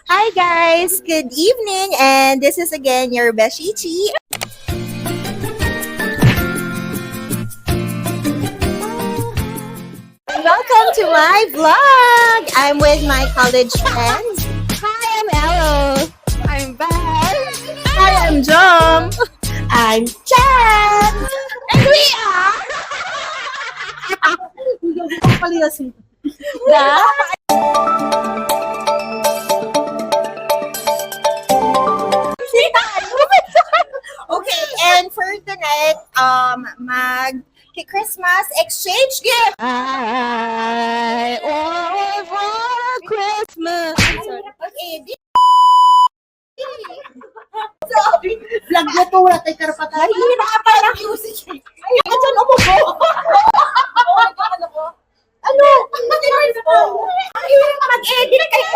Hi guys, good evening, and this is again your Beshichi. Welcome to my vlog. I'm with my college friends. Hi, I'm Elo. I'm Beth. Hi, I'm Jom. I'm Chan. And we are Okay, and for tonight, Christmas exchange gift. I want for Christmas. Okay, sorry. Vlog na to, wala tayong karapatan. Mahirap ka pala ng music. Ay, ka dyan umubo. Ano? Ang hirap ka mag-edit kaya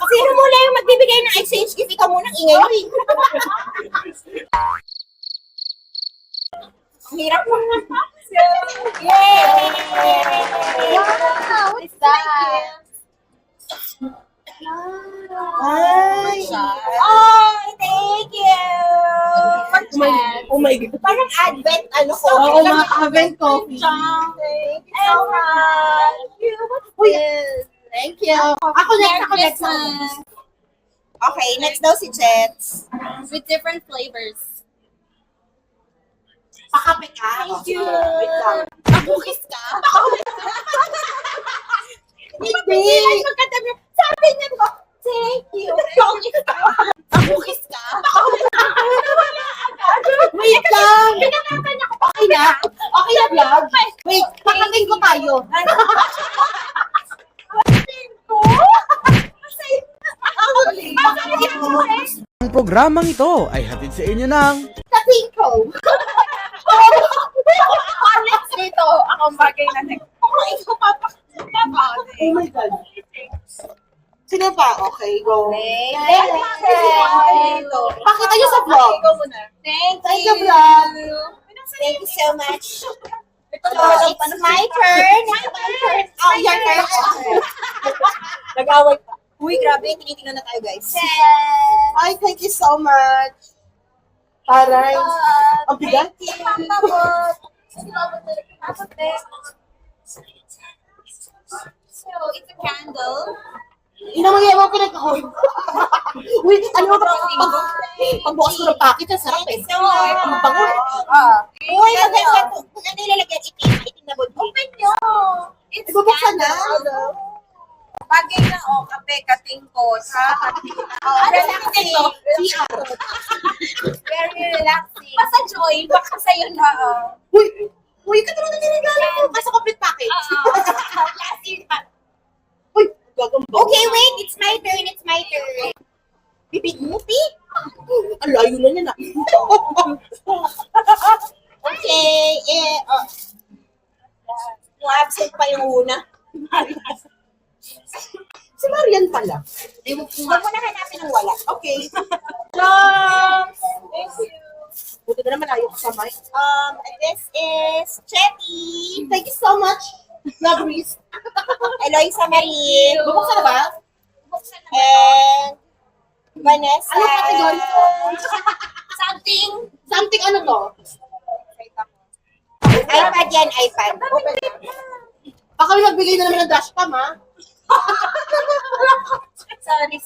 sino muna yung magbibigay ng exchange gift? Ikaw muna, ingay mo. Ang hirap mo. Yay! Wow! What's that? Ay! Oh, thank you! Oh my God. Parang advent, ano ko. Oo, mga advent coffee. Thank you so much. Uy, thank you. Ako next. Okay, next daw si Jets. With different flavors. Pakape ka. Thank you. Wait lang. Nakukis ka? Hindi. Magkatabi. Sabi niya mo, thank you. Nakukis ka? Wait lang. Pinangakan niya ko. Okay na? Okay na vlog? Wait, pakating ko tayo. Ang programang ito ay hatid sa inyo ng Kating ko. Next dito, akong bagay na Ikaw Oh my God. Sino pa? Okay, go. Pakita nyo sa vlog. Thank you, vlog. Thank you so much. It's my turn. Oh, your turn. Nag-away pa. Uy, grabe. Tinitingnan na tayo, guys. Ay, thank you so much. Taray. Ang bigat. So, it's a candle. Inamagyan mo pinag-ahoy. Wait, ano ba? Pagbukas ko ng packet, ang sarap eh. So, Ang bango. uy, maganda po. Kung ano ilalagyan, itim na budbud. Open nyo. It's Ibubuksan na. Bagay na, kape, katingko, Ano lang ito? Very relaxing. Basta joy, baka sa'yo na, Uy, ito naman nilagala ko. Kasi complete package. Last year na. Uy, gagamba. Okay, wait. It's my turn. Bibig mo, Pi? Ang layo na niya na. Okay. Yung absent pa yung una. Si Marian pala. Huwag mo na hanapin ng wala. Okay. Drums! Thank you. Buti na naman ayaw ka sa mic. This is Chetty. Thank you so much. Love Reese. Eloisa Marie. Bubuksan na ba? Buksan na. And Vanessa. Ano category to? Something ano to? iPad yan, iPad. Baka may nagbigay na naman ng dashcam, ha? Sorry.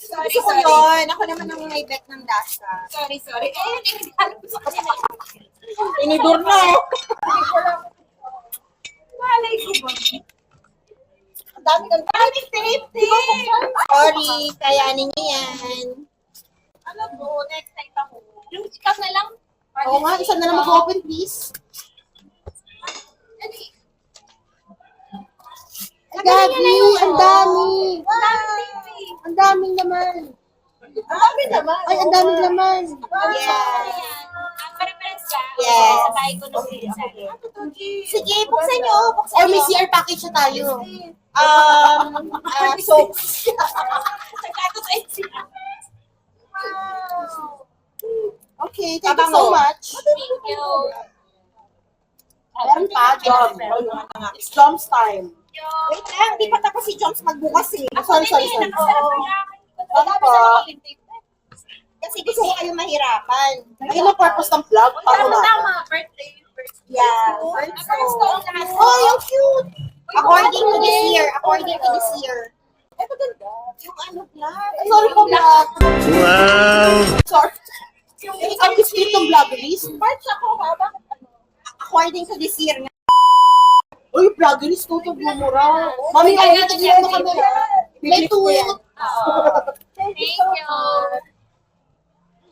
Gusto ko yun. Ako naman ang may bet ng Dasa. Sorry. Naghanap ko sa kanila. Inidur na. Malay ko ba? Ang dami ng tape. Sorry, kayanin niyo yan. Alam mo, next time ako. Yung chikas na lang. Oo nga, isa na lang mag-open, please. Gabi, ang dami. Ang daming laman. Ay, ang daming laman. Yes. Para-paras ka. Yes. Sabay ko nung isa. Sige, buksan niyo. Or may CR package na tayo. Soaps. Nagkato sa sila. Okay, thank you so much. Thank you. Meron pa, Dom. It's Dom's time. Wait lang, hindi pa tapos si Joms magbukas eh. Sorry. Wala po. Kasi gusto ko kayo mahirapan. Ayun ang purpose ng vlog. Tama. Birthday. Yeah. First ko lahat. Oh, yung cute. According to this year. Ay, maganda. Yung ano vlog. Sorry po vlog. Wow! Sorry. Ang cute ng vlog list. Parts ako ha? Bakit ano? According to this year nga. Uy, vlog list ko ito bumura. Mami, kaya tignan mo kami. May tuyot. Thank you.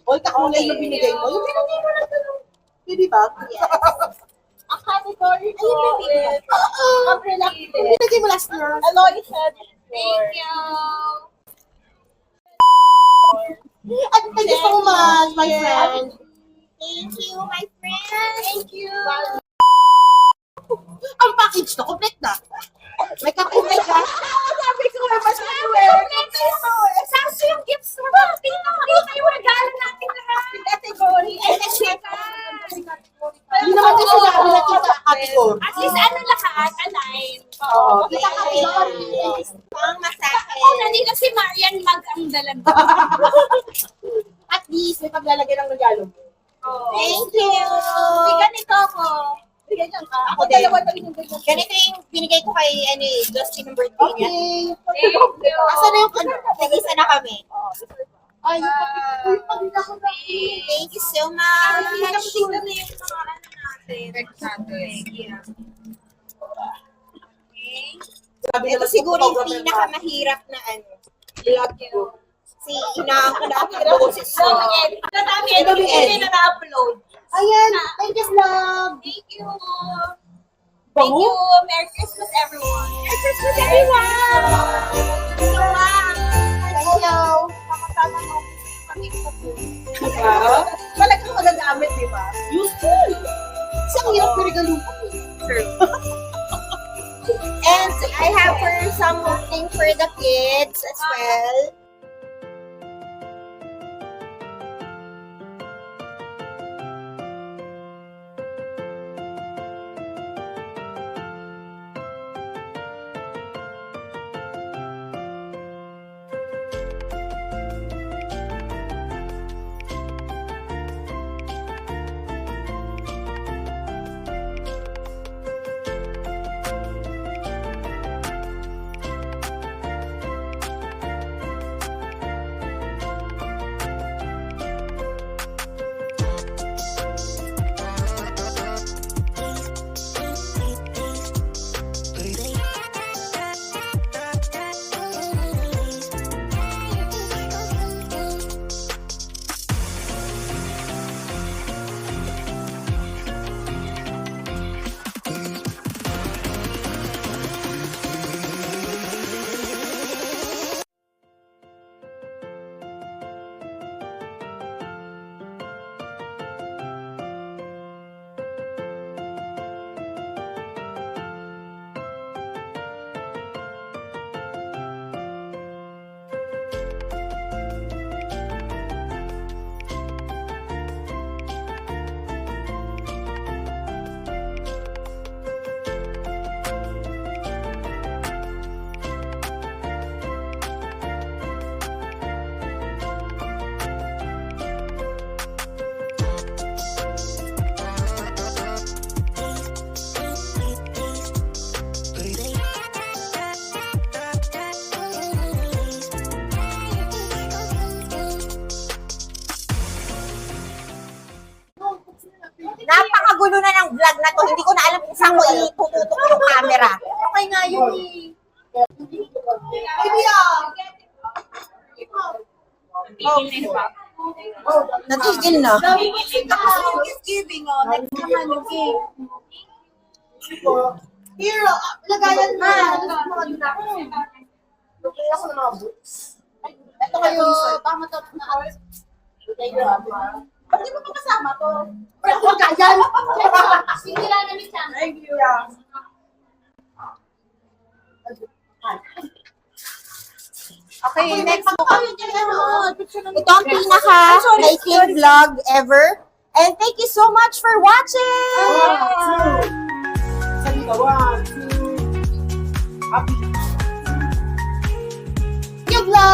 Uy, kakulay yung binigay mo. Yung binigay mo lang ito. Baby bag? Yes. A category ko with umbrella. Yung binigay mo last year. Aloy said, thank you. At thank you so much, my friend. Thank you, my friend. Thank you. Ang package to, complete na. May kakulay ka. Sabi ko, mas sakso yung gifts mo. Tingnan kayo regalo natin lahat. Category. Hindi naman din sinabi na kita category. At least ano lahat, align. Oo. Kita category. Pang masahe. Oh, nandito si Marian Mag ang dalag. At least, may paglalagay ng regalo mo. Thank you. May ganito ako. Ako din. Ganito yung binigay ko kay Justin ng birthday niya. Thank you. Asa na yung ano? Nag-isa na kami. Ay, thank you so much. Tingnan na yung mga ano natin. Ito siguro yung pinakamahirap na vlog ko. Kasi inaan ko lahat ng boses ko. Ito yung na-upload. Ayan, thank you, love. Thank you. Thank you. Merry Christmas, everyone. Merry Christmas, everyone. Thank you so much. Thank you. Tama-tama mo. Kami ko po. Diba? Talagang magagamit, di ba? Useful. Isang hirap na regalo ko. And I have something for the kids as well. Napakagulo na ng vlog na to. Hindi ko na alam kung saan ko itututok yung camera. Okay nga yun eh. Natigil na. Tapos yung gift giving, oh. Next naman yung gift. Here, lagayan na. Lagay ako ng mga books. Ito kayo, tama to na hours. Ba't di mo pa kasama to? Pero ako lagayan. Sinira na ni Chan. Thank you. Okay, next mo. Ito ang pinaka-making vlog ever. And thank you so much for watching! New vlog!